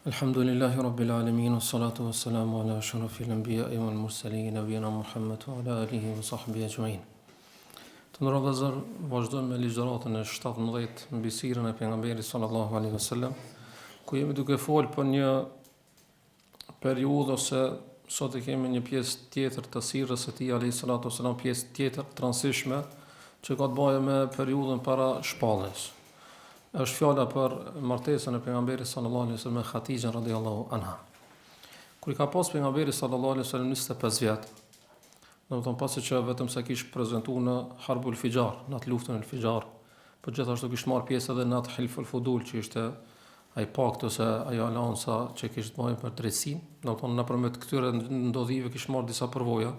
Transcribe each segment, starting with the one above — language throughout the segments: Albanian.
Alhamdulillahi Rabbil Alamin, wassalatu wassalamu ala ashrafil anbiya'i wal mursalin, nabiyina Muhammad wa ala alihi wa sahbihi ajma'in. Të nderuar vëllezër, vazhdojmë me ligjëratën e 17 mbi sirën e pejgamberit sallallahu alaihi wasallam, ku jemi duke folë për një periudhë ose sot e kemi një pjesë tjetër të sirrës së tij alayhi salatu wasallam, pjesë tjetër të rëndësishme që ka të bëjë me periudhën para shpalljes. Është fjala për martesën e pejgamberit sallallahu alaihi wasallam me Hatixhen radhiyallahu anha. Kur I ka pas pejgamberi sallallahu alaihi wasallam 25 vjet, domethënë pasi që vetëm sa kishte prezantuar në Harbul Fijar, në atë luftën e Fijar, por gjithashtu kishte marrë pjesë edhe në atë Hilful Fudul, që ishte ai pakt ose ajo alanca që kishte bënë për drejtsinë, domethënë nëpërmjet këtyre ndodhive kishte marrë disa përvoja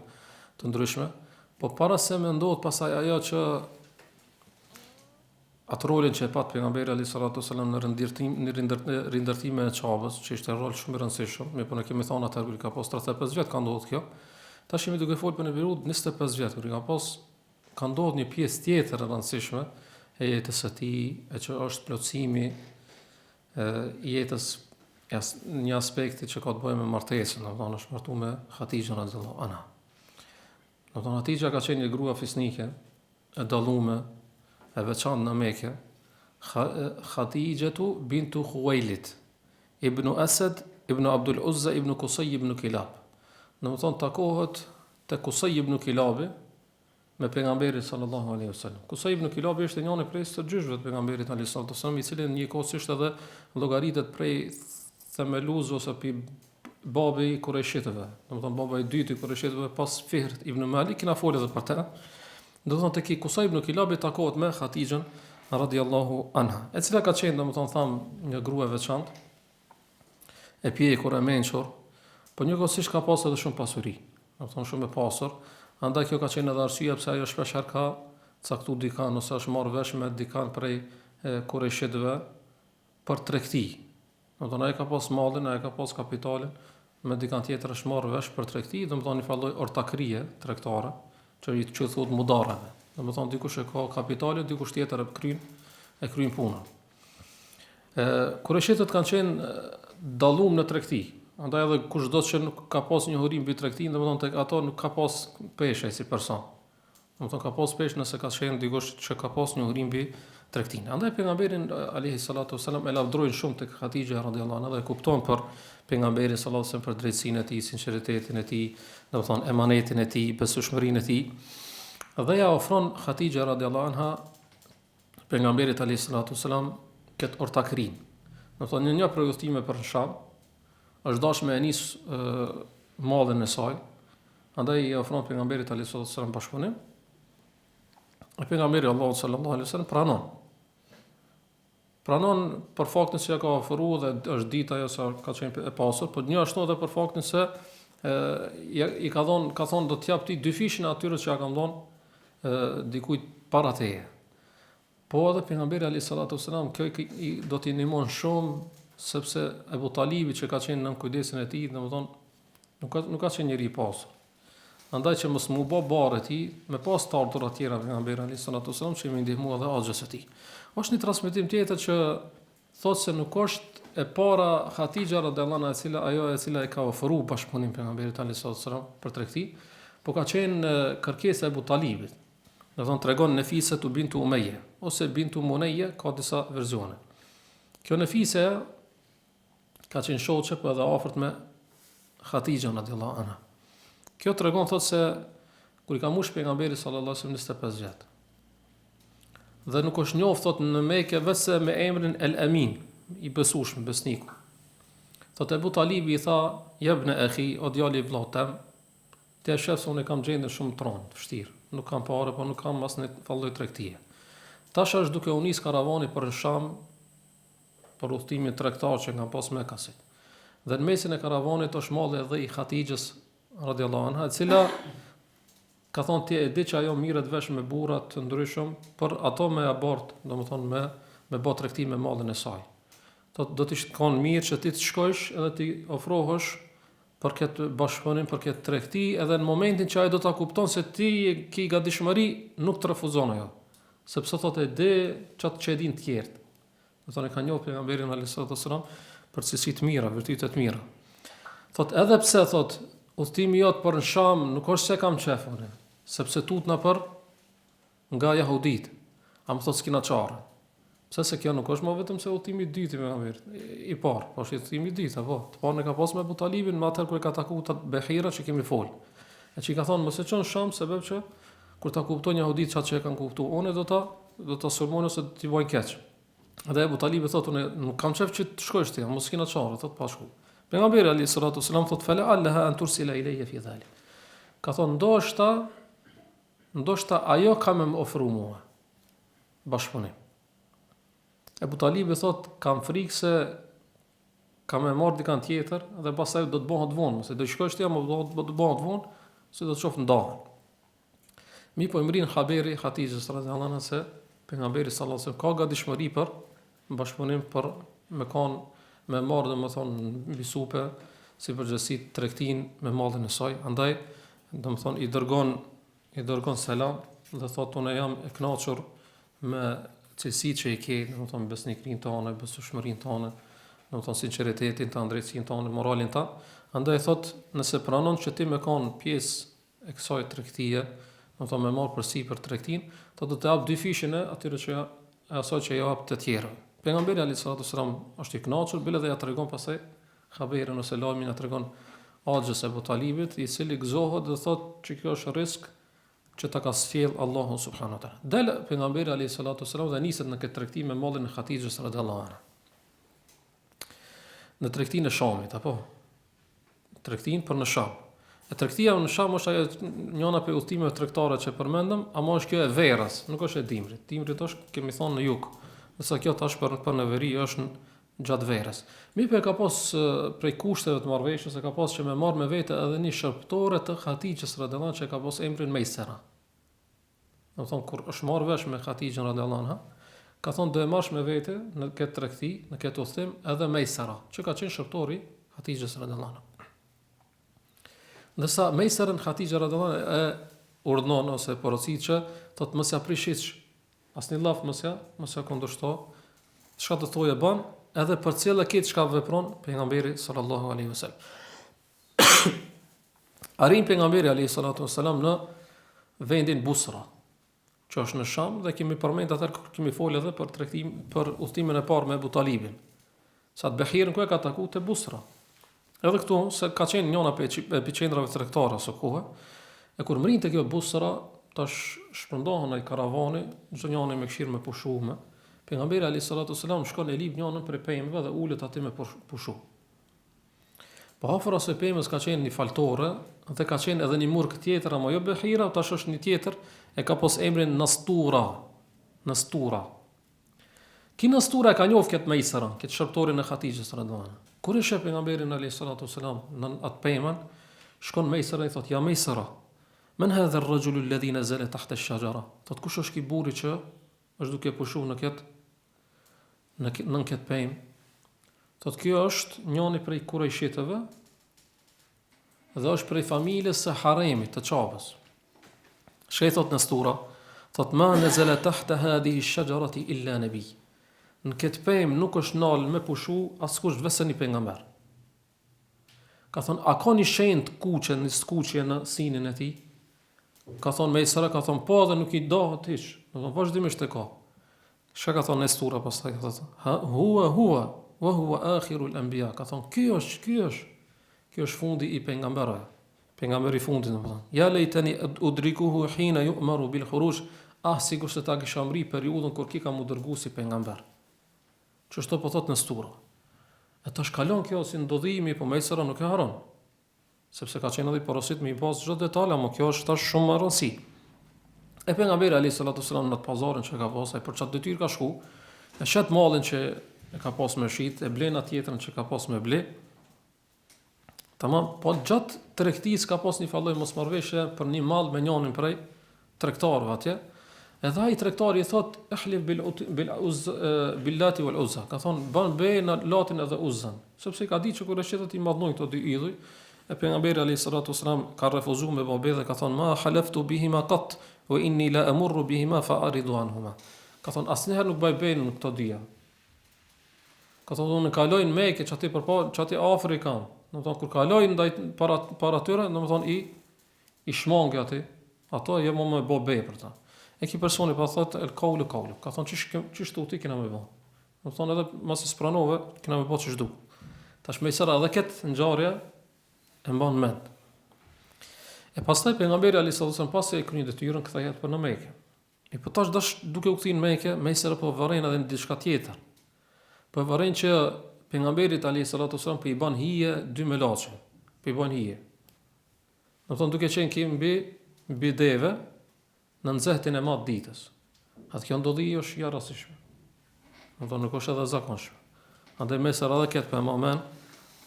të ndryshme, por para se më ndodh pasaj ajo që atë rolin që e pat pejgamberi alayhi salatu wasallam në rindërtimin e Çabës, që ishte rol shumë I rëndësishëm, me po ne kemi thënë atë kur ka pas 35 vjet ka ndodhur kjo. Tash jemi duke folë për një periudhë 25 vjet, kur ka ndodhur një pjesë tjetër e rëndësishme e jetës së tij, e që është plotësimi I jetës një aspekti që ka të bëjë me martesën, domethënë është martuar me Hatixhen radhiyallahu anha. Domethënë Hatixha ka qenë një grua fisnike e dalluar e veçantë në Mekë, Hatixhetu bintu Khuwailid, ibn Asad, ibn Abdul Uzza, ibn Qusay, ibn Kilab. Domethënë takohet te Qusay ibn Kilabi me pejgamberin sallallahu alaihi wasallam. Qusay ibn Kilabi ishte njëri prej së gjyshëve të pejgamberit sallallahu alaihi wasallam, I cili njëkohësisht edhe llogaritet prej themelues ose pi babi I Kureshitëve. Domethënë baba I dytë I Kureshitëve pas Fihr ibn Malik, kena folë edhe për të. Do të thonë tek Qusay ibn Kilabi takohet me Hatixhen radhiyallahu anha, e cila ka qenë domethënë tham një grua e veçantë, e pjekur e mençur, por njëkohësisht ka pasur edhe shumë pasuri, domethënë shumë e pasur, andaj kjo ka qenë edhe arsyeja pse ajo shpesh ka caktuar dikan ose është marrë vesh me dikan prej Kureshitëve për tregti. Domethënë ai ka pas mallin, ai ka pas kapitalin, me dikan tjetër është marrë vesh për tregti, domethënë I falloi ortakrie tregtare, që I thotë mudarave. Domethënë dikush e ka kapitalin, dikush tjetër e kryen punën. Kureshitët kanë qenë dalluar në tregti. Andaj edhe kushdo që nuk ka pas një hurim mbi tregtin, domethënë tek ato nuk ka pas peshë si person. Domethënë ka pas peshë nëse ka qenë dikush që ka pas një hurim mbi tregtin. Andaj pejgamberin alayhi salatu wasallam e lavdrojnë shumë tek Hatixha radhiyallahu anha dhe e kupton për pejgamberin sallallahu alaihi wasallam për drejtsinë e tij, sinqeritetin e tij, domethënë emanetin e tij, besueshmërinë e tij. Dhe ja ofron Hatixha radhiyallahu anha pejgamberit alayhi salatu wasallam këtë ortakrin. Domethënë një prej udhëtime për Sham, është dashur me nis mallin e saj. Andaj I ofron pejgamberit alayhi salatu wasallam bashkëpunim. E pejgamberi Allahu sallallahu alaihi wasallam pranon për faktin se ja ka ofruar dhe është ditë ajo sa ka qenë e pasur, por një ashtu edhe për faktin se I ka thonë do t'jap ti 2 fishin atyre që ja kanë dhënë dikujt para teje. Po edhe pejgamberi alayhi salatu wasallam kjo do t'i ndihmon shumë, sepse Ebu Talibi që ka qenë nën kujdesin e tij, domethënë nuk ka qenë njeri I pasur. Andaj që mos mu bë barë ti me pas të ardhur atjera pejgamberi alayhi salatu wasallam që më ndihmua dhe axhës së tij. Është një transmetim tjetër që thotë se nuk është e para Hatixha radhiyallahu anha e cila e ka ofruar bashkëpunim pejgamberit alayhi salatu wasallam për tregti, por ka qenë kërkesa e Abu Talibit. Do të thonë tregon Nefise tu bintu Umayya ose bintu Munayya, ka disa versione. Kjo Nefise ka qenë shoqe po edhe afërt me Hatixhen radhiyallahu anha. Kjo tregon thotë se kur I ka mbush pejgamberi sallallahu alaihi wasallam 25 vjet. Dhe nuk është njoft thotë në Mekë vetëm me emrin El Amin, I besueshëm, besniku. Thotë Abu Talibi I tha: "Ibn akhi, o djali I vllahut tem, ti e shef se unë kam gjendje shumë tron, vështirë. Nuk kam parë, po nuk kam asnjë falloj tregtie. Tash është duke u nis karavani për Sham për udhëtimin tregtar që nga pas Mekasit. Dhe në mesin e karavanit është malli edhe I Hatixhës radhiyallahu anha, e cila ka thonë ti e di që ajo mirret vesh me burra të ndryshëm, për ato me abort, domethënë me bë tregtim me mallin e saj. Do t'i shkon mirë që ti të shkojsh edhe ti ofrohesh për këtë bashkëpunim, për këtë tregti, edhe në momentin që ai do ta kupton se ti ke gatishmëri, nuk të refuzon ajo. Sepse thotë e di çat që e din të tjerë. Do thonë ka njohur pejgamberin alayhi salatu wasallam për cilësi të mira, virtyte të mira. Thot edhe pse thot udhtimi jot për në Sham nuk është se kam qef unë, sepse tutna për nga jahudit. A më thot s'kina çare. Pse se kjo nuk është më vetëm se udhtimi i dytë i parë, po është udhtimi i dytë, apo. Të parën e ka pas me Abu Talibin, më atëherë kur e ka takuar ta Behira që kemi fol. E që i ka thonë mos e çon Sham sebeb që kur ta kuptojnë jahudit çka që e kanë kuptuar, unë do ta sulmojnë ose t'i vojnë keq. Dhe Abu Talibi thotë unë nuk kam qef që të shkosh ti, mos kena çare, thotë pa shku. Pejgamberi alayhi salatu wasalam thotë fala allaha an tursila ilayya fi dhalik. Ka thonë ndoshta ajo ka më ofruar mua bashkëpunim. Abu Talibi thotë kam frikë se kam më marr dikant tjetër dhe pastaj do të bëhet vonë, se do të shkosh ti apo do të bëhet vonë, se do të shoh ndahën. Mi po imrin haberi Hatijës radhiyallahu anha se pejgamberi sallallahu alaihi wasallam ka gatishmëri për bashkëpunim për me marrë domethënë mbi supe si përgjithësi tregtin me mallin e saj. Andaj domethënë i dërgon selam dhe thotë unë jam e kënaqur me cilësitë që i ke, domethënë besnikrinë tonë, besueshmërinë tonë, domethënë sinqeritetin tonë, drejtsinë tonë, moralin tonë. Andaj thotë nëse pranon që ti më kanë pjesë e kësaj tregtie, domethënë me marr përsipër tregtin, do të jap dy fishin e atyre që asaj që jap të tjerë. Pejgamberi alayhi salatu wasalam është i kënaqur, bile dhe ja tregon pastaj haberin ose lajmin, ja tregon Axhës e Abu Talibit, i cili gëzohet dhe thotë që kjo është risk që ta ka sjell Allahu subhanahu wa taala. Del pejgamberi alayhi salatu wasalam dhe niset në këtë tregtim me mallin e Hatijës radhiyallahu anha. Në tregtin e Shamit, apo tregtin për në Sham. E tregtia në Sham është ajo njëna prej udhëtimeve tregtare që përmendëm, ama është kjo e verës, nuk është e dimrit. Dimrit është kemi thonë në jug. Nësa kjo tash për në veri është gjatë verës. Mi për ka pas prej kushteve të marrëveshjes, e ka pas që me marrë me vete edhe një shërptore të Hatijës radhiyallahu anha që ka pas emrin Mejsera. Do të thonë kur është marrë vesh me Hatijën radhiyallahu anha, ka thonë do e marrësh me vete në këtë tregti, në këtë udhëtim edhe Mejsera, që ka qenë shërptori Hatijës radhiyallahu anha. Ndërsa Mejserën Hatijë radhiyallahu anha e urdhnon ose porocit që thotë mos ja prish hiç, asnjë llaf mos ja kundërshto, çka të thojë bën, edhe për cilë këtë çka vepron pejgamberi sallallahu alaihi wasallam. Arrin pejgamberi alaihi salatu wasalam në vendin Busra, që është në Sham, dhe kemi përmend atë kur kemi folë edhe për tregtim për udhtimin e parë me Abu Talibin. Sa të Behirën ku e ka takuar te Busra. Edhe këtu se ka qenë njëna epicendrave tregtare së kohë, e kur mrin te kjo Busra, tash shpërndohen ai karavani, çdo njëri me këshirë me pushume. Pejgamberi alayhi salatu wasalam shkon e lip njënën prej pemëve dhe ulet aty me pushu. Po afër asaj pemës ka qenë një faltore dhe ka qenë edhe një murg tjetër, ama jo Behira, tash është një tjetër, e ka pas emrin Nastura. Ki Nastura e ka njoft këtë Mejsera, këtë shërptorin e Hatijës radhiyallahu anha. Kur e sheh pejgamberin alayhi salatu wasalam në atë pemën, shkon Mejsera i thotë ja Mejsera, men hadha ar-rajulu alladhi nazala tahta ash-shajara. Thotë kush është ky burri që është duke pushuar në këtë pemë? Thotë kjo është njëri prej kurajshitëve dhe është prej familjes së haremit të Çabës. Shej thotë Nastura, thotë ma nazala tahta hadhihi ash-shajarati illa nabi. Në këtë pemë nuk është nalë me pushu askush vetëm një pejgamber. Ka thonë, a ka një shenjë kuqe, një skuqje në sinin e tij? Ka thonë Mejsera, ka thonë po dhe nuk i dohet hiç. Do të vazhdimisht e ka. Çka ka thonë Nestura pastaj ka thonë, ha huwa wa huwa akhirul anbiya. Ka thonë ky është fundi i pejgamberëve. Pejgamberi i fundit domethënë. Ya laitani udrikuhu hina yu'maru bil khuruj. Sikur se ta kisha mri periudhën kur ki ka mu dërgu si pejgamber. Çështo po thot Nestura. E tash kalon kjo si ndodhimi, po Mejsera nuk e haron. Sepse ka qenë edhe porosit me i pas çdo detaj, ama kjo është tash shumë e rëndësishme. E pejgamberi alayhi salatu wasallam në pazarin që ka pasur, për çat detyrë ka shku, e shet mallin që e ka pas me shit, e blen atë tjetrën që ka pas me ble. Tamam, po gjatë tregtisë ka pas një falloj mosmarrveshje për një mall me njërin prej tregtarëve atje. Edhe ai tregtari i thot ehlif billati wal uzza, ka thon ban be në latin edhe uzzan, sepse ka ditë që kur është i madhnoi këto dy idhuj, e pejgamberi alayhi salatu wasalam ka refuzuar me babë dhe ka thon ma halaftu bihima qat wa inni la amurru bihima fa aridu anhuma. Ka thon asnjëherë nuk bëj be në këto dyja. Ka thonë unë kaloj në Mekë, çati afër i kam. Domethënë kur kaloj ndaj para tyre, domethënë i shmangi aty. Ato jo më bë bej për ta. E ki personi pa thotë el kaulu. Ka thonë çish tuti kena më bë. Domethënë edhe mos i spranove, kena më bë ç'ish du. Tash më sera edhe këtë ngjarje e mban mend. E pastaj pejgamberi alayhis salam pasi e kryen detyrën kthehet për në Mekë. E po tash duke u kthyer në Mekë, më sera po vërejnë edhe në diçka tjetër. Po vërejnë që pejgamberit alayhis salam po i bën hije dy melaçe. Po i bën hije. Domethënë duke qenë që mbi deve në nxehtin e madh ditës. Atë kjo ndodhi është ja rastishme. Domethënë nuk është edhe zakonshme. Andaj më sera edhe këtë për moment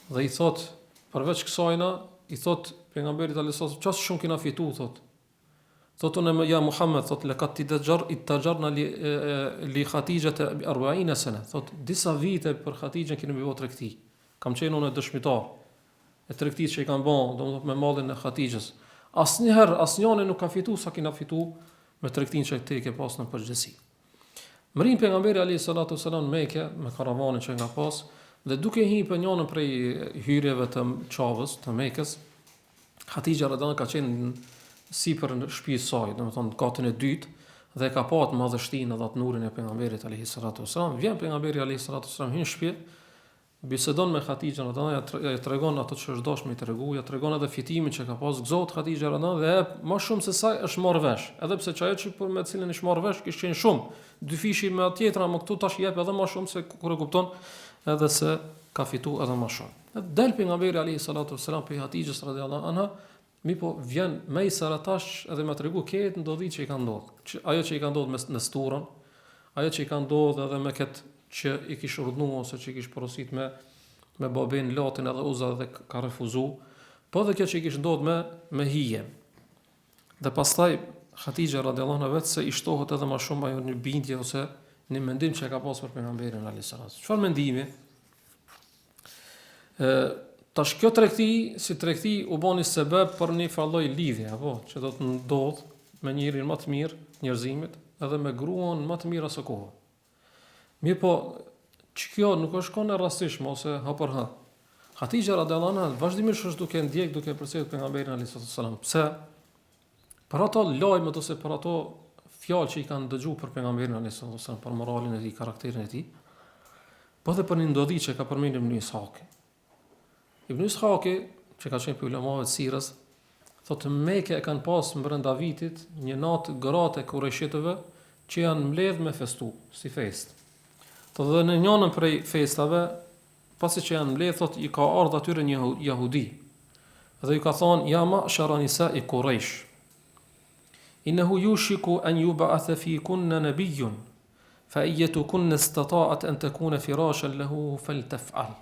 dhe i thot përveç kësajna i thot pejgamberit alayhis salam çfarë shumë kena fitu thot. Thot unë ja Muhammed thot lekat tajarna li Khatijah 40 sene. Thot disa vite për Khatijën kemi bëu tregti. Kam qenë unë dëshmitar e tregtisë që i kanë bën, domethënë me mallin e Khatijës. Asnjëherë asnjëri nuk ka fitu sa kena fitu me tregtinë që te ke pas në përgjithësi. Mrin pejgamberi alayhis salam në Mekë me karavanin që nga pas dhe duke hyrë për njërin prej hyrjeve të Çavës të Mekës, Khatija radhiyallahu anha ka qenë sipër në shtëpisë saj, domethënë katën e dytë dhe ka pasur madhështinë dhe atë nurin e pejgamberit alayhis salam. Vjen pejgamberi alayhis salam hyn në shtëpi, bisedon me Khatijën radhiyallahu anha, ja tregon ato që është dashur me i tregu, ja tregon edhe fitimin që ka pas gëzohet Khatija radhiyallahu anha dhe më shumë se sa është marrë vesh, edhe pse çajo që për me cilën është marrë vesh kishte qenë shumë. Dy fishi me atë tjetra, më këtu tash jep edhe më shumë se kur e kupton edhe se ka fitu edhe më shumë. Del pejgamberi alayhis salam pe Khatijës radhiyallahu anha, mi po vjen me i saratash edhe me tregu këtë ndodhi që i ka ndodhur. Ajo që i ka ndodhur në Sturën, ajo që i ka ndodhur edhe me këtë që i kish urdhnuar ose që i kish porosit me babin Latin edhe Uza dhe ka refuzu, po dhe kjo që i kish ndodhur me hije. Dhe pastaj Khatija radhiyallahu anha vetë se i shtohet edhe më shumë ajo në bindje ose në mendim që e ka pasur për pejgamberin alayhis salam. Çfarë mendimi? Tash kjo tregti, si tregti u bani sebeb për një falloj lidhje, apo që do të ndodh me njërin më të mirë njerëzimit, edhe me gruan më të mirë asë kohë. Mirë po, që kjo nuk është kone rastishme ose hapërha. Khatija radhiyallahu anha vazhdimisht është duke ndjek, duke përsëritur pejgamberin alayhis salam. Pse? Për ato lajmet ose për ato fjalë që i kanë dëgjuar për pejgamberin alayhis salam, për moralin e tij, karakterin e tij, po dhe për një ndodhi që ka përmendur Ibn Ishaq. Ibn Ishaq, që ka qenë për ulemave të sirës, thotë Mekë e kanë pas brenda vitit një natë gratë e kurajshitëve që janë mbledh me festu, si fest. Thotë dhe në njënën prej festave, pasi që janë mbledh, thotë i ka ardhur atyre një jahudi. Dhe ju ka thonë, ja ma'shara nisa'i Quraysh, innehu yushiku an yub'atha fikunna nabiyyun, fa ayyatukunna istata'at an takuna firashan lahu faltaf'al.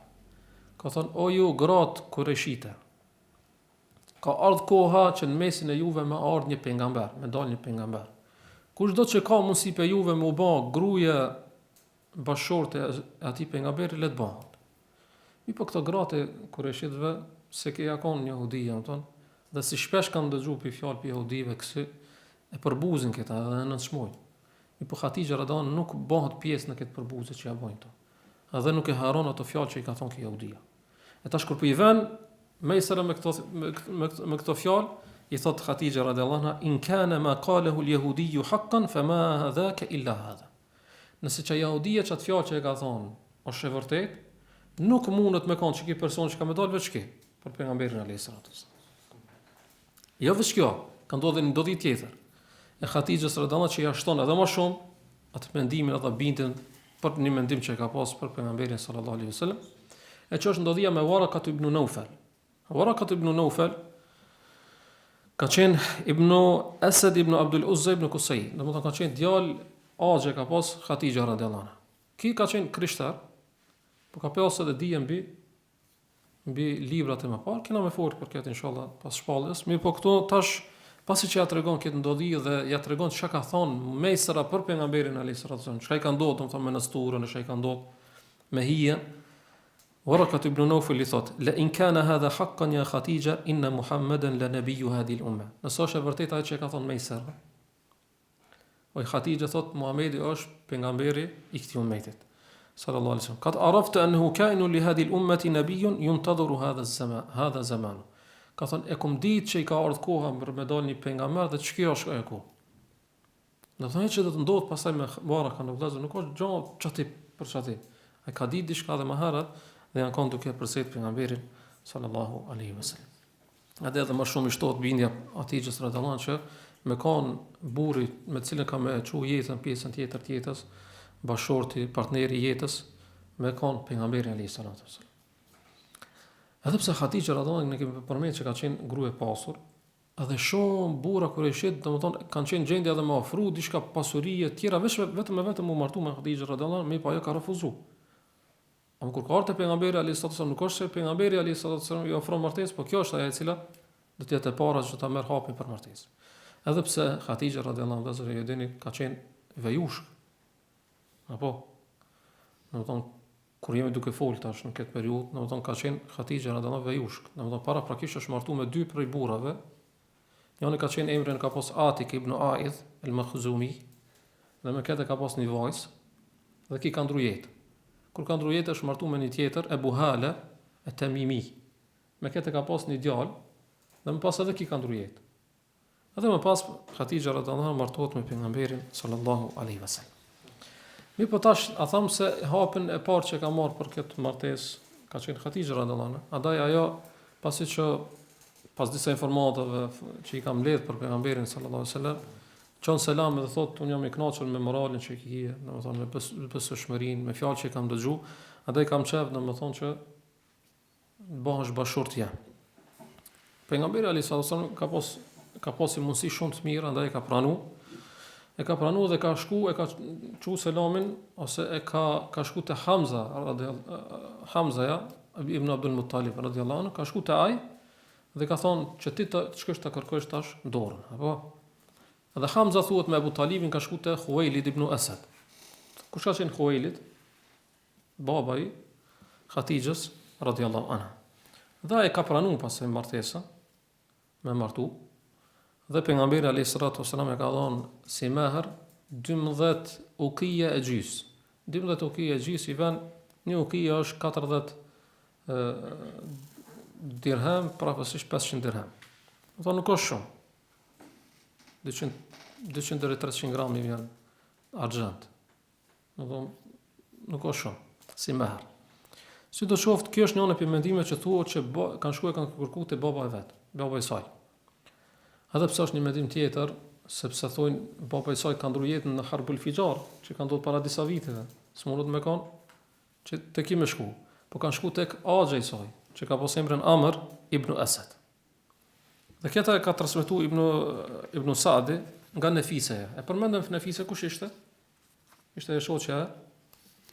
Ka thonë, o ju gratë kurajshite, ka ardhur koha që në mesin e juve me ardh një pejgamber, me dal një pejgamber. Kushdo që ka mundësi pe juve me u bë gruaja bashorte e atij pejgamberi le të bëhen. Mi po këto gratë kurajshitëve se ke jakon një jehudi, dhe si shpesh kanë dëgjuar për fjalë për jehudive kësi e përbuzin këta edhe në nënçmoj. Mi po Khatija radhiyallahu anha nuk bëhet pjesë në këtë përbuzje që ja bojnë to. Edhe nuk e haron ato fjalë që i ka thonë kjo jehudia. E tash kur po i vën me sera me këto fjalë, i thot Khatija radhiyallahu anha, in kana ma qalahu al-yahudi haqqan fama hadhaka illa hadha. Nëse që jehudia çat fjalë që e ka thonë është e vërtet, nuk mundet me kanë që ky person që ka më dalë veç kë për pejgamberin alayhis salam. Jo veç kjo, ka ndodhur një ndodhi tjetër. E Khatijës radhiyallahu anha që ja shton edhe më shumë atë mendimin edhe bindjen për një mendim që e ka pas për pejgamberin sallallahu alaihi wasallam, e që është ndodhia me Waraka ibn Nawfal. Waraka ibn Nawfal ka qenë ibn Asad ibn Abdul Uzza ibn Qusay, domethënë ka qenë djalë axhe ka pas Khatija radhiyallahu anha. Ki ka qenë krishter, po ka pasur edhe dije mbi librat e mëparë, kena me fort për këtë inshallah pas shpalljes. Mirë, po këtu tash pasi që ja tregon këtë ndodhi dhe ja tregon çka ka thonë mesra për pejgamberin alayhis salam, çka i ka ndodhur domethënë me Nasturën, çka i ka ndodhur me hije. Waraka ibn Nawfal i thot, la in kana hadha haqqan ya Khatija inna Muhammadan la nabiyyu hadhihi al-umma. Nëse është e vërtetë ajo që ka thonë mesra. O Khatija thot Muhamedi është pejgamberi i këtij ummetit. sallallahu alaihi wasallam. Qad arafta annahu kainu li hadhihi al-ummati nabiyyun yuntadhiru hadha zaman. Ka thënë, e kum ditë që i ka ardhur koha për me dalë një pejgamber dhe ç'kjo është ajo kohë. Do thonë që do të ndodh pastaj me baraka në vëllezër, nuk është gjë çati për çati. Ai ka ditë diçka dhe më herët dhe janë kanë duke përsërit pejgamberin sallallahu alaihi wasallam. Edhe më shumë i shtohet bindja atij që radhallon që me kanë burri me cilën ka me çu jetën pjesën tjetër të jetës, bashorti, partneri i jetës, me kanë pejgamberin alaihi salatu wasallam. Edhe pse Hatixha radhallon ne kemi përmend që ka qenë grua e pasur, edhe shumë burra kurëshit, domethënë kanë qenë gjendje edhe me ofru diçka pasurie të tjera vetëm u martu me Hatixha radhallon, me pa ajo ka refuzuar. Ama kur ka ardhur pejgamberi alayhis salam, nuk është se pejgamberi alayhis salam i ofron martesë, por kjo është ajo e cila do të jetë e para që ta merr hapin për martesë. Edhe pse Hatixha radhiyallahu anha e dini ka qenë vejushk. Apo domethënë kur jemi duke fol tash në këtë periudhë, domethënë ka qenë Hatixha radhiyallahu anha vejushk. Domethënë para prakisht është martuar me dy prej burrave. Njëri ka qenë emrin ka pas Atik ibn Aidh al-Makhzumi, dhe me këtë ka pas një vajzë dhe ki ka ndru jetë. Kur ka ndru jetë është martuar me një tjetër, Ebu Hala at-Tamimi. Me këtë ka pas një djalë dhe më pas edhe ki ka ndru jetë. Edhe më pas Hatixha radhiyallahu anha martohet me pejgamberin sallallahu alaihi wasallam. Mi po tash a tham se hapën e parë që ka marrë për këtë martesë ka qenë Hatixha radhiyallahu anha. Andaj ajo pasi që pas disa informatave që i kam mbledh për pejgamberin sallallahu alaihi wasallam, çon selam dhe thotë unë jam i kënaqur me moralin që ke, domethënë me besueshmërinë, me fjalë që kam dëgju, andaj kam çaf domethënë që bëhesh bashkëshort jam. Pejgamberi alayhis salam ka pas mundësi shumë të mira, andaj e ka pranuar dhe ka shku, e ka çu selamin ose e ka shku te Hamza ibn Abdul Muttalib radhiyallahu anhu, ka shku te ai dhe ka thonë që ti të shkosh ta kërkosh tash dorën, apo? Dhe Hamza thuhet me Abu Talibin ka shku te Khuwailid ibn Asad. Kush ka qenë Khuwailid? Baba i Hatixhës radhiyallahu anha. Dhe ai ka pranuar pas martesës me martu. Dhe pejgamberi alayhis salatu wasallam e ka dhënë si mahar 12 uqia e gjys. 12 uqia e gjys i vën një uqia është 40 dirham, prapësisht 500 dirham. Do nuk është shumë. 200 deri 300 gram i vjen argjent. Nuk është shumë si mahar. Si do qoftë, kjo është një anë mendime që thuhet që kanë shkuar kanë kërkuar te baba e vet, baba i saj. Edhe pse është një mendim tjetër, sepse thonë baba i saj ka ndru jetën në Harbul Fijar, që ka ndodhur para disa viteve. S'mundet me kanë që tek i më shku, po kanë shku tek axha i saj, që ka pas emrin Amr ibn Asad. Dhe këta ka transmetuar Ibn Sa'di nga Nefiseja. E përmendëm Nefise kush ishte? Ishte e shoqja e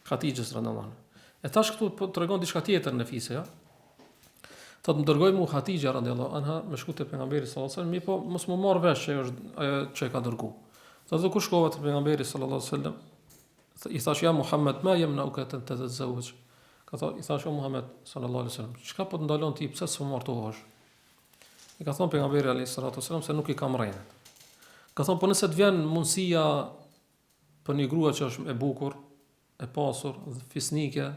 Hatixhës radhiyallahu anha. E tash këtu po tregon diçka tjetër Nefiseja. Thotë më dërgoi mu Hatixha radhiyallahu anha me shku te pejgamberi sallallahu alaihi wasallam, mi po mos më marr vesh që është ajo që ka dërgu. Thotë kush shkova te pejgamberi sallallahu alaihi wasallam? I thash ja Muhammed ma yamna'uka an tatazawwaj. Ka thonë i thash o Muhammed sallallahu alaihi wasallam, çka po të ndalon ti pse s'u martohesh? I ka thonë pejgamberi alayhis salatu wasallam se nuk i kam rrenë. Ka thonë po nëse të vjen mundësia për një grua që është e bukur, e pasur, fisnike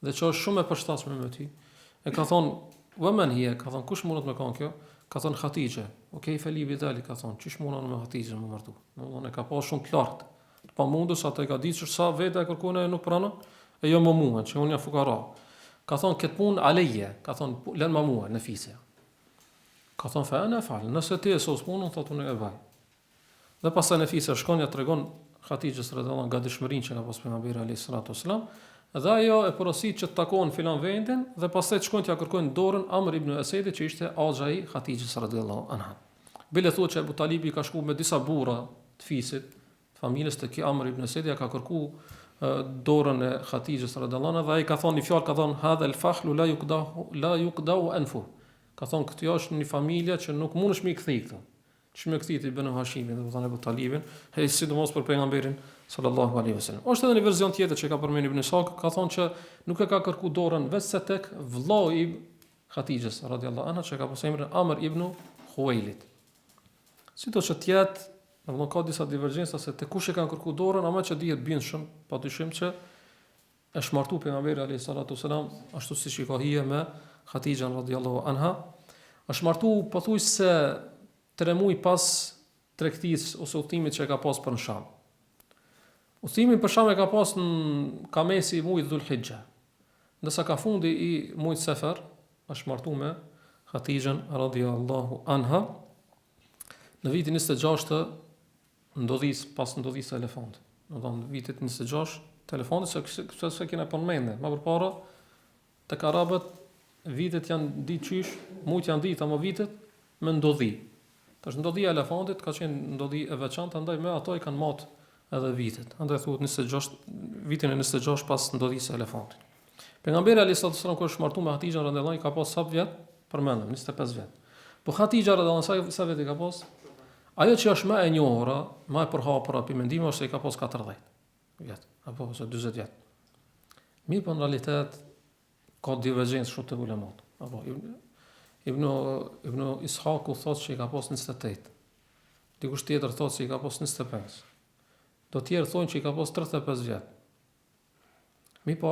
dhe që është shumë e përshtatshme me ty. E ka thonë wa man hiya, ka thonë kush mundet me kanë kjo? Ka thonë Hatixha. Okej, fali bidali, ka thonë çish mundon me Hatixha më martu. Domthonë e ka pas shumë të lartë. Pa mundur sa të ka ditë sa vetë e kërkon e nuk pranon, e jo më mua, që unë jam fukara. Ka thonë këtë punë aleje, ka thonë lën më mua në fise. Ka thonë fa ana fal, nëse ti e sos punën, thotë unë e vaj. Dhe pastaj në fise shkon ja tregon Hatixhës radhiyallahu anha gatishmërinë që ka pas pejgamberi alayhis salatu wasalam, dhe ajo e porosit që të takohen filan vendin dhe pastaj shkojnë t'ia kërkojnë dorën Amr ibn Asadit që ishte axha i Hatixhës radhiyallahu anha. Bile thuhet që Abu Talibi ka shkuar me disa burra të fisit, të familjes të ki Amr ibn Asadit, ka kërkuar dorën e Hatixhës radhiyallahu anha dhe ai ka thonë një fjalë, ka thonë hadha al-fahlu la yuqdahu anfu. Ka thonë kjo është një familje që nuk mundesh me i kthej këtë. Çmë kthit i bënë Hashimin, do të thonë Abu Talibin, hey sidomos për pejgamberin sallallahu alaihi wasallam. Është edhe një version tjetër që ka përmendur Ibn Sa'd, ka thonë që nuk e ka kërkuar dorën vetëm tek vllai i Hatixhës radhiyallahu anha që ka pasur emrin Amr ibn Khuwailid. Sidoqë të jetë, domthonë ka disa divergjenca se te kush e kanë kërkuar dorën, ama që dihet bindshëm, padyshim që është martu pejgamberi alayhi salatu wasalam, ashtu siç i ka hije me Hatixhen radhiyallahu anha, është martu pothuajse 3 muaj pas tregtisë ose udhimit që e ka pas për në Sham. Udhimi për Sham e ka pas në kamesi i muajit Dhulhijja. Ndërsa ka fundi i muajit Safar, është martu me Hatixhen radhiyallahu anha në vitin 26 të ndodhis, pas ndodhisë së elefantit. Do të thonë vitit 26 të elefantit, se kena përmendë, më përpara tek arabët vitet janë ditë qysh, mujt janë ditë, ama vitet me ndodhi. Tash ndodhia e elefantit ka qenë ndodhi e veçantë, andaj me ato i kanë marrë edhe vitet. Andaj thuhet 26 vitin e 26 pas ndodhisë së elefantit. Pejgamberi alayhis salam kur është martuar me Hatixhen radhiyallahu anha ka pas sa vjet? Përmendëm 25 vjet. Po Hatixha radhiyallahu anha sa vjet i ka pas? Ajo që është më e njohura, më e përhapura për mendime është se i ka pas 40 vjet, apo ose 40 vjet. Mirë, po në realitet ka divergjencë shumë të ulemat. Apo Ibn Ishaku thotë se i ka pas 28. Dikush tjetër thotë se i ka pas 25. Do tjerë thonë që i ka pas 35 vjet. Mirë, po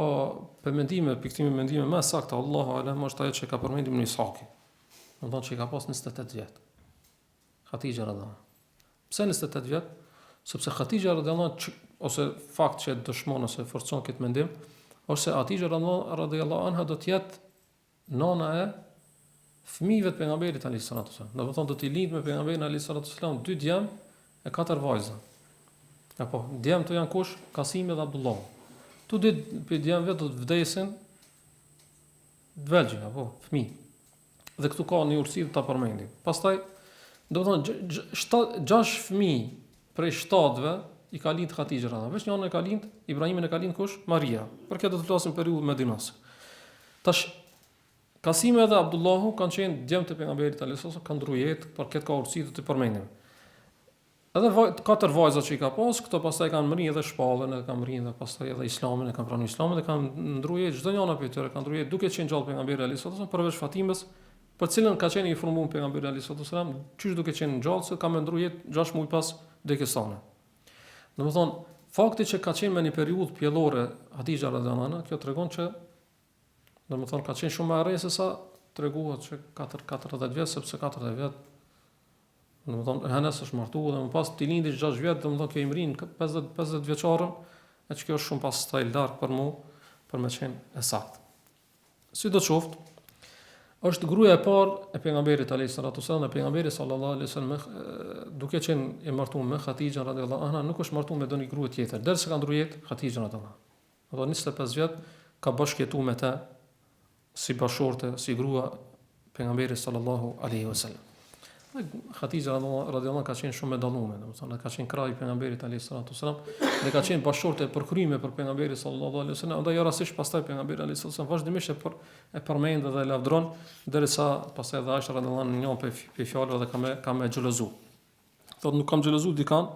për mendime, piktimi mendime më saktë, Allahu alem është ajo që ka përmendur Ibn Ishaki. Do thonë që i ka pas 28 vjet. Hatixha radhiyallahu anha. Pse 28 vjet? Sepse Hatixha radhiyallahu anha, ose fakt që dëshmon ose forcon këtë mendim, ose Hatixha radhiyallahu anha do të jetë nana e fëmijëve të pejgamberit alayhis salatu wasallam. Do të thonë do të lind me pejgamberin alayhis salatu wasallam 2 djem e 4 vajza. Apo djem të janë kush? Kasimi dhe Abdullah. Tu dy për djemve do të vdesin dvelgjë, apo fëmijë. Dhe këtu ka një urtësi ta përmendim. Pastaj do të thonë 6 fëmijë prej 7-ve i ka lind Hatixha radhiyallahu anha. Veç njëri e ka lind, Ibrahimin e ka lind kush? Maria. Për këtë do të flasim periudhën Medinas. Tash Kasimi dhe Abdullahu kanë qenë djemë të pejgamberit alayhis salam, kanë ndruar jetë, por këtë ka urtësi të përmendim. Edhe 4 vajza që i ka pas, këto pastaj kanë mri edhe shpallën, edhe kanë mri edhe pastaj edhe Islamin, e kanë pranuar Islamin dhe kanë ndruar jetë çdo njëra prej tyre, kanë ndruar jetë duke qenë gjallë pejgamberi alayhis salam, përveç Fatimës, për cilën ka qenë i informuar pejgamberi alayhis salam, çysh duke qenë gjallë se ka më ndruar jetë 6 muaj pas vdekjes sane. Domethënë, fakti që ka qenë me një periudhë pjellore Hatixha radhiyallahu anha, kjo tregon që domethënë ka qenë shumë më e re se sa treguohet që 40 vjet, sepse 40 vjet domethënë Hanes është martuar dhe më pas t'i lindi 6 vjet, domethënë kjo i mrin 50 vjeçarën, e që kjo është shumë pas taj larg për mu, për me qenë e saktë. Sidoqoftë, është gruaja e parë e pejgamberit alayhis salatu wasallam, dhe pejgamberi sallallahu alaihi wasallam duke qenë e martuar me Hatixhen radhiyallahu anha, nuk është martuar me doni grua tjetër, derisa ka ndruar jetë Hatixhen radhiyallahu anha. Ato 25 vjet ka bashkëjetuar me ta si bashorte, si grua pejgamberit sallallahu alaihi wasallam. Hatixha radhiyallahu anha ka qenë shumë e dalluar, domethënë ka qenë krah i pejgamberit alayhis salatu wasallam dhe ka qenë bashorte për kryme për pejgamberin sallallahu alaihi wasallam, ndaj rastisht pastaj pejgamberi alayhis salam vazhdimisht e përmend dhe e lavdron derisa pastaj edhe Aisha radhiyallahu anha njëon pe fjalë dhe ka me xhelozu. Thotë nuk kam xhelozu dikan,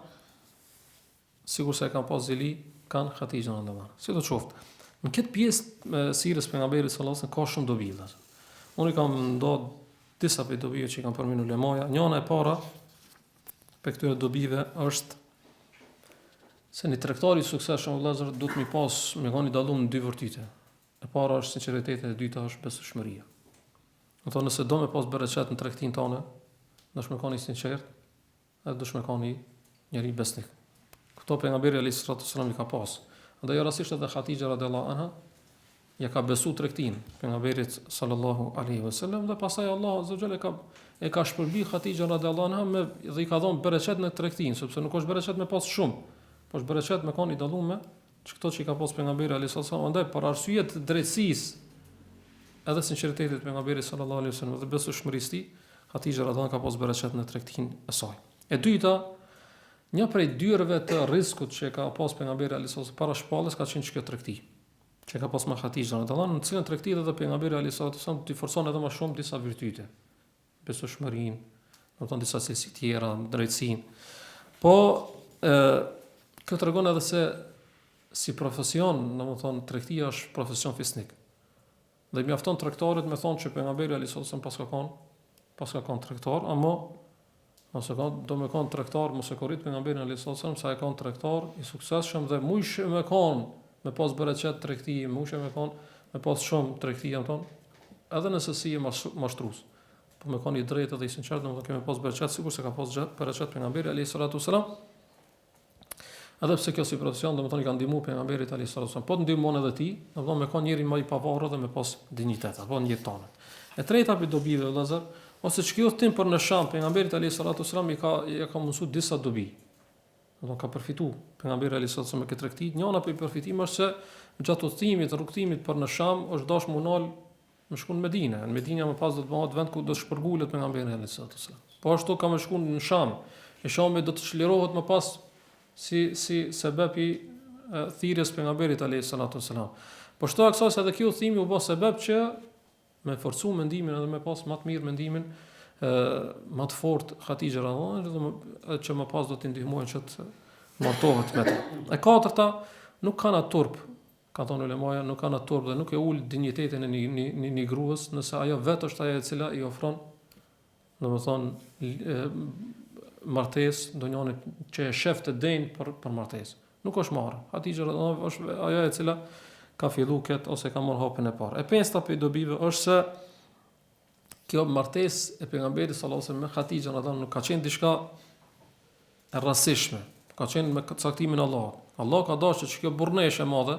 sigurisht se e kanë pas zili kanë Hatixha radhiyallahu anha. Sidoqoftë, në këtë pjesë sirrës pejgamberit sallallahu alaihi wasallam ka shumë dobi. Unë kam ndodhur disa prej dobive që i kam përmendur ulemaja. Njëna e para për këtyre dobive është se një tregtar i suksesshëm vëllazër duhet mi pas me kanë i dalluar në 2 vërtite. E para është sinqeriteti, e dyta është besueshmëria. Do thonë nëse do me pas bereqet në tregtinë tonë, do të më i sinqert, edhe do të më njëri besnik. Këto pejgamberi alayhis salam i ka pas. Andaj rastisht edhe Hatixha radhiyallahu anha ja ka besu tregtin pejgamberit sallallahu alaihi wasallam dhe pastaj Allah azza wa jalla e ka shpërblyer Hatixha radhiyallahu anha dhe i ka dhënë bereqet në tregtin, sepse nuk është bereqet me pas shumë, por është bereqet me kanë i dalluar me çto që i ka pas pejgamberi alayhis salam, andaj për arsye të drejtësisë edhe sinqeritetit të pejgamberit sallallahu alaihi wasallam dhe besueshmërisë tij, Hatixha radhiyallahu anha ka pas bereqet në tregtin e saj. E dyta, një prej dyrëve të rrezikut që ka pas pejgamberi alayhis salam para shpallës ka qenë kjo tregti që ka pas me Hatixha radhiyallahu anha, në cilën tregti edhe pejgamberi alayhis salam ti forcon edhe më shumë disa virtyte, besueshmërinë, do të thonë disa cilësi tjera, drejtësinë. Po kjo tregon edhe se si profesion, domethënë tregtia është profesion fisnik. Dhe mjafton tregtarit me thonë që pejgamberi alayhis salam pas ka kon tregtar, ama ose do me kon tregtar mos e korrit pejgamberin alayhis salam sa e kon tregtar i suksesshëm dhe mujsh me kon me pas bereqet tregti, me pas shumë tregti, edhe nëse si e mashtrues. Po me kanë i drejtë dhe i sinqert, domethënë kemi pas bereqet sikur se ka pas bereqet pejgamberi alayhis salatu wasalam. Edhe pse kjo si profesion, domethënë i ka ndihmuar pejgamberit alayhis salatu wasalam, po të ndihmon edhe ti, domethënë me kanë njëri më i pavarur dhe me pas dinjitet, apo në jetën tonë. E treta për dobive vëllazër, ose çka udhtim për në Sham, pejgamberit alayhis salatu wasalam i ka mësuar disa dobi. Do ka përfituar pejgamberi alayhis salatu wasalam me këtë tregti. Njëra prej përfitimeve është se gjatë udhëtimit, rrugtimit për në Sham, është dash munal me shkuën në Medinë. Në Medinë më pas do të bëhet vend ku do të shpërgulet pejgamberi alayhis salatu wasalam. Po ashtu ka më shkuën në Sham. E Shami do të çlirohet më pas si sebeb i thirrjes pejgamberit alayhis salatu wasalam. Po shto aksos edhe ky udhëtim u bë sebeb që me forcu mendimin edhe me pas më të mirë mendimin më të fortë Hatixha radhiyallahu anha, që më pas do t'i ndihmojnë që të martohet me ta. E katërta, nuk kanë atë turp, ka thonë ulemaja, nuk kanë atë turp dhe nuk e ul dinjitetin e një gruas nëse ajo vetë është ajo e cila i ofron, domethënë martesë ndonjërit që e shef të denj për martesë. Nuk është marrë. Hatixha radhiyallahu anha është ajo e cila ka fillu këtë ose ka marrë hapën e parë. E pesta për dobive është se kjo martesë e pejgamberit sallallahu alajhi wasallam me Hatixha radhiyallahu anha nuk ka qenë diçka e rastishme, ka qenë me caktimin e Allahut. Allah ka dashur që kjo burrnesh e madhe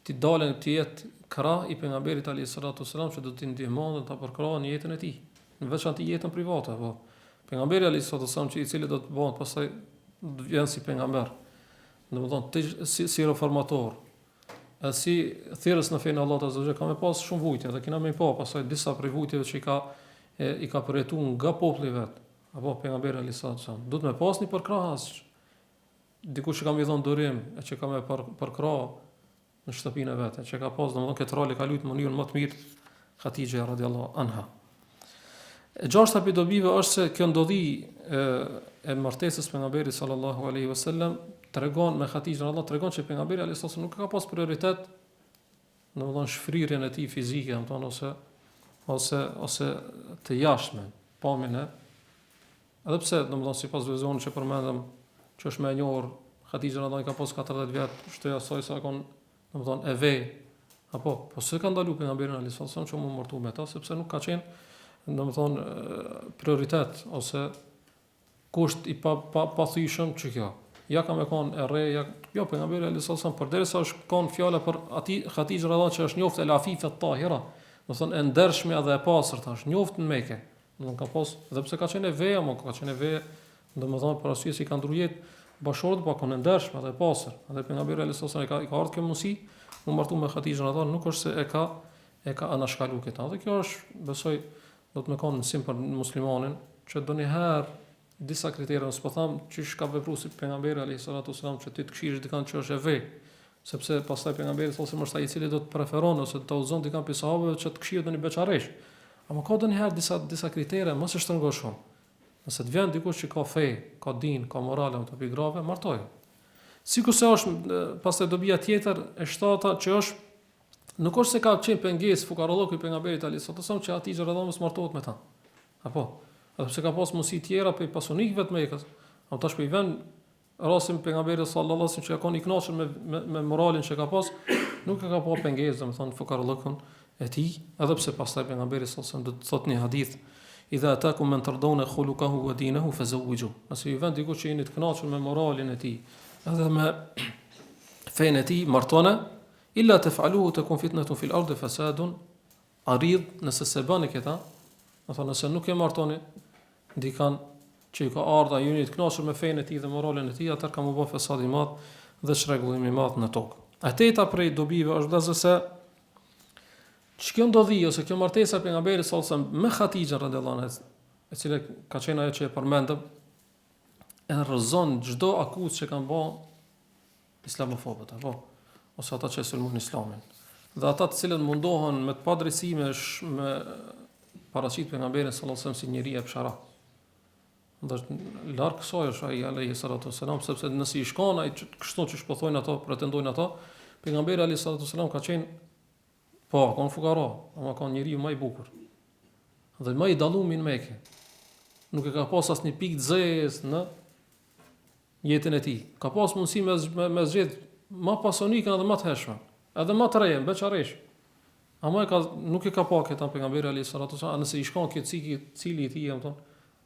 ti dalën të jetë krah i pejgamberit alayhis salatu wasallam që do t'i ndihmon dhe ta përkrahon jetën e tij, në veçantë jetën private, po. Pejgamberi alayhis salatu wasallam që i cili do të bëhet pastaj do vjen si pejgamber. Domethënë si reformator, si thirrës në fenë Allahut azza wa jalla, ka me pas shumë vujtje dhe kena më pa pastaj disa prej vujtjeve që i ka përjetuar nga populli vet, apo pejgamberi alayhis salatu wasallam. Duhet me pasni për krahas. Dikush që ka më dhënë durim, e që ka më për krah në shtëpinë e vet, që ka pas domethënë këtë rol e ka luajtur në mënyrën më të mirë Hatixha radhiyallahu anha. E gjashta për dobive është se kjo ndodhi e martesës pejgamberit sallallahu alaihi wasallam tregon me Hatixha radhiyallahu tregon që pejgamberi alayhis salatu nuk ka pas prioritet domethënë shfrirjen e tij fizike, domethënë ose të jashtme, pamjen e. Edhe pse domethënë sipas vizionit që përmendëm, që është më e njohur, Hatixha radhiyallahu ka pas 40 vjet, shtoj asaj sa kon domethënë e vej, apo po s'e ka ndaluar pejgamberin alayhis salatu që më martu me ta, sepse nuk ka qenë domethënë prioritet ose kusht i pathyeshëm që kjo. Ja ka me kon e re, jo pejgamberi alayhis salatu përderisa është kon fjala për aty Hatixha radhiyallahu që është njoftë el afifet tahira, do thonë e ndershme dhe e pastërt, është njoftë në Mekë. Do ka pas, edhe pse ka qenë veja, mo ka qenë veja, domethënë për arsye se i ka ndruar jetë bashkëshortë, po kon e ndershme dhe e pastër. Edhe pejgamberi alayhis salatu ka ardhur kjo mundësi, u martu me Hatixha radhiyallahu, nuk është se e ka anashkaluar këtë. Dhe kjo është, besoj, do të më kanë mësim për muslimanin, që ndonjëherë disa kritere, nëse po them çish ka vepruar si pejgamberi alayhis salatu wasalam që ti të kshish dikant që është e vej, sepse pastaj pejgamberi thosë më është ai i cili do të preferon ose të udhëzon dikant prej sahabëve që të kshihet në një beçaresh. Ama ka ndonjëherë disa kritere, mos e shtrëngosh shumë. Nëse të vjen dikush që ka fe, ka din, ka morale, të pi grave, martoj. Sikurse është pastaj dobia tjetër e shtata që është nuk është se ka qenë pengesë fukaralloku i pejgamberit alayhis salatu wasalam që Hatixha radhiyallahu anha martohet me ta. Apo edhe pse ka pas mundësi tjera për pasunikëve të Mekës, ata tash po i vën rastin pejgamberit sallallahu alaihi wasallam që ka qenë i kënaqur me moralin që ka pas, nuk e ka pa pengesë, domethënë fukarallokun e tij, edhe pse pastaj pejgamberi sallallahu alaihi wasallam do të thotë një hadith: "Idha atakum man tardawna khuluquhu wa dinahu fazawwiju." Nëse i vën diku që jeni të kënaqur me moralin e tij, edhe me fenë e tij, martoni, illa taf'aluhu takun fitnatun fil ardi fasadun arid, nëse se bëni këta, do thonë nëse nuk e martoni dikan që i ka ardha jeni të kënaqur me fenë e tij dhe moralin e tij, atë ka më bë fesad i madh dhe çrregullim i madh në tokë. E teta prej dobive është vëllazë se ç'kjo ndodhi ose kjo martesa e pejgamberit sallallahu alajhi wasallam me Hatixha radhiyallahu anha, e cila ka qenë ajo që e përmendëm, e rrezon çdo akuzë që kanë bën islamofobët, apo ose ata që sulmojnë islamin. Dhe ata të cilët mundohen me të padrejësi me paraqit pejgamberin sallallahu alajhi wasallam si njeri e pshara. Ndërsa larg kësaj është ai alayhi salatu wasalam, sepse nëse i shkon ai kështu që shpothojnë ato, pretendojnë ato, pejgamberi alayhi salatu wasalam ka qenë po, ka fukara, ama ka njeriu më i bukur. Dhe më i dalluar në Mekë. Nuk e ka pas asnjë pikë zezë në jetën e tij. Ka pas mundësi me zgjedh më pasonikën edhe më të hershme, edhe më të reja, beqaresh. Ama nuk e ka pa këta pejgamberi alayhis salatu wasallam, nëse i shkon kjo cili i tij,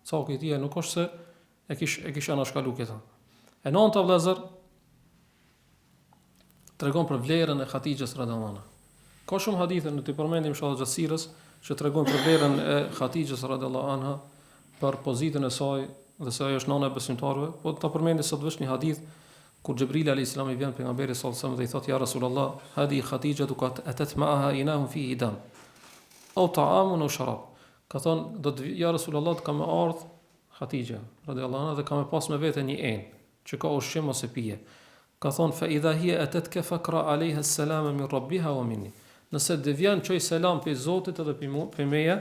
caki i tij nuk është se e kish anashkalu këta. E nënta vëllazër tregon për vlerën e Hatixhes radhiyallahu anha. Ka shumë hadithe në të përmendim inshallah gjasirës që tregojnë për vlerën e Hatixhes radhiyallahu anha, për pozitën e saj dhe se ajo është nëna e besimtarëve. Po ta përmendi sot vetë një hadith kur Xhibril alayhis salam I vjen pejgamberit sallallahu alaihi wasallam dhe I thotë ja Rasulullah, hadi Hatixha qad atat ma'aha inahun fihi dam aw ta'amun aw sharab. Ka thonë do të ja Rasulullah të ka më ardh Hatixha radhiyallahu anha dhe ka më pas me vete një enë që ka ushqim ose pije. Ka thonë fa idha hiya atatka fakra alayha as-salama min rabbiha wa minni. Nëse të vjen çoj selam pe Zotit edhe pe meje,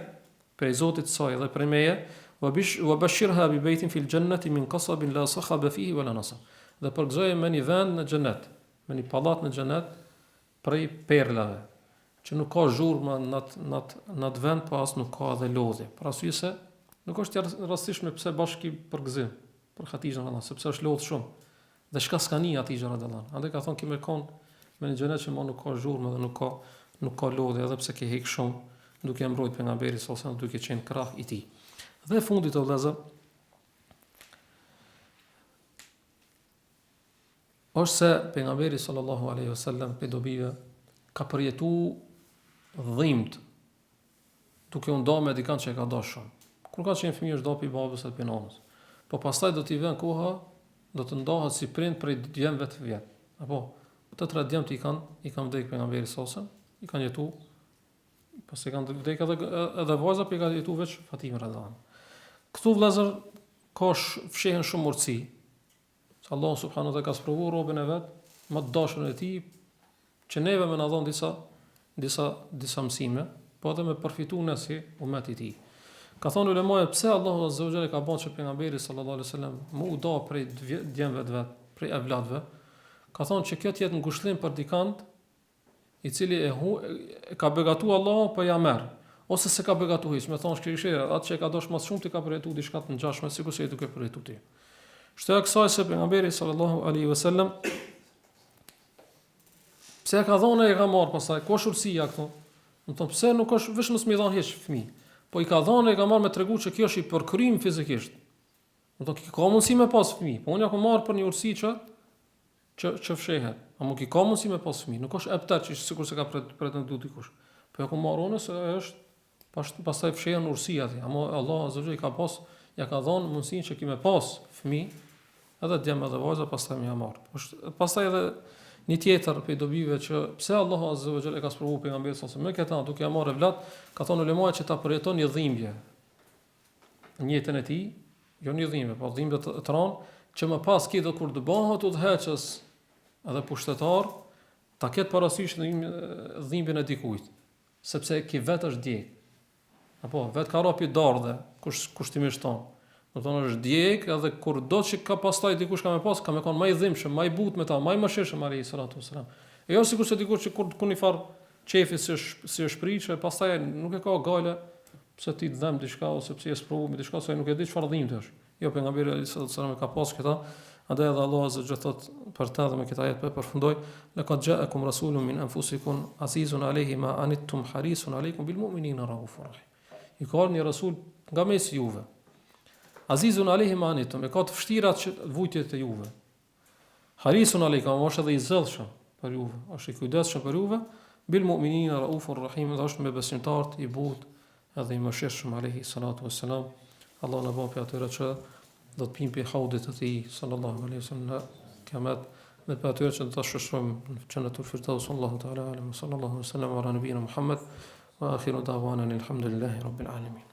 pe Zotit saj dhe pe meje, wa bashirha bi baytin fil jannati min qasabin la sakhaba fihi wala nasab. Dhe përgëzoje me një vend në xhenet, me një pallat në xhenet prej perlave, që nuk ka zhurmë në atë vend, po as nuk ka edhe lodhje. Për arsye se nuk është rastishme pse bashki përgëzim për Hatixhen radhiyallahu anha, sepse është lodh shumë. Dhe shka skani Hatixha radhiyallahu anha. Andaj ka thonë kimë kon me në xhenet që më nuk ka zhurmë dhe nuk ka lodhje, edhe pse ke hik shumë, duke mbrojt pejgamberin sallallahu alaihi wasallam, duke qenë krah I tij. Dhe fundit të vëllezër është se pejgamberi sallallahu alaihi wasallam pe dobive ka përjetu dhimbt duke u nda me dikant që e ka dashur. Kur ka qenë fëmijë është dopi babës apo nënës. Po pastaj do t'i vjen koha, do të ndahet si prind prej djemve të vjet. Apo të tre djemt I kanë vdekur pejgamberi sallallahu alaihi wasallam, I kanë jetu, pasi kanë vdekur edhe vajza pe ka jetu veç Fatime radhiyallahu anha. Këtu vëllezër ka fshehen shumë urtësi. Allah subhanahu wa taala ka sprovu robën e vet, më të dashurën e tij, që neve më na dhon disa mësime, po edhe me përfitu nësi umat I tij. Ka thonë ulemat pse Allahu azza wa jalla ka bën që pejgamberi sallallahu alaihi wasallam më u dha prej djemve të vet, prej evladëve. Ka thonë që kjo të jetë ngushëllim për dikant I cili e ka begatu Allahu po ja merr, ose se ka begatu hiç, më thonë shkrirëshe, atë që ka dosh më shumë ti ka përjetu diçka të ngjashme sikur se duke përjetu ti. Shtoj kësaj se pejgamberi sallallahu alaihi wasallam pse ka dhënë e ka marr pastaj kush urësia këtu. Do të thonë pse nuk është vetëm mos më dhon hiç fëmijë, po I ka dhënë e ka marr me tregu që kjo është I përkrym fizikisht. Do të thonë ka mundësi me pas fëmijë, po unë ja kam marr për një urësi që fshehet. A mund ka mundësi me pas fëmijë, nuk është epta që sikur se ka pretendu dikush. Po ja kam marr unë se është pastaj fshehen urësia aty. Ama Allah azza wa jalla ka pas ja ka dhënë mundësinë që kimë pas fëmijë, edhe djem edhe vajza pastaj më ja marr. Pastaj edhe një tjetër për dobive që pse Allahu azza wa jalla ka sprovu pejgamberin sallallahu alaihi wasallam me këta duke ja marrë evlat, ka thonë ulemat që ta përjeton një dhimbje në jetën e tij, jo një dhimbje, po dhimbje të rënë, që më pas këtë kur të bëhet udhëheqës edhe pushtetar, ta ketë parasysh dhimbjen e dikujt, sepse ki vetë është djeg. Apo vetë ka rapi dardhe, kushtimisht tonë. Do të thonë është djeg, edhe kur do që ka pastaj dikush ka me pas, ka me kon më I dhimbshëm, më I butë me ta, më I mëshirshëm alayhi salatu wasalam. E jo sikur se dikush që kur një farë qefi si është priçë, pastaj nuk e ka gale pse ti të dhem diçka ose pse je sprovu me diçka, se nuk e di çfarë dhimbje është. Jo pejgamberi alayhi salatu wasalam ka pas këta, andaj edhe Allah azza wa thot për ta dhe me këtë ajet përfundoj, laqad ja'akum rasulun min anfusikum azizun alayhi ma anittum harisun alaykum bil mu'minina raufur rahim. I ka një rasul nga mes juve. Azizun alayhi ma anittum, e ka të vështirat që vujtjet e juve. Harisun alaykum, është edhe I zellshëm për juve, është I kujdesshëm për juve, bil mu'minina raufur rahim, dhe është me besimtarët I butë edhe I mëshirshëm alayhi salatu wassalam. Allah na bën për atyre që do të pimë haudit të tij sallallahu alaihi wasallam në kiamet, me për atyre që do ta shoqërojmë në xhenetul firdaus. Allahu ta'ala alam, sallallahu alaihi wasallam ala nabiyina Muhammad wa akhiru da'wana alhamdulillahi rabbil alamin.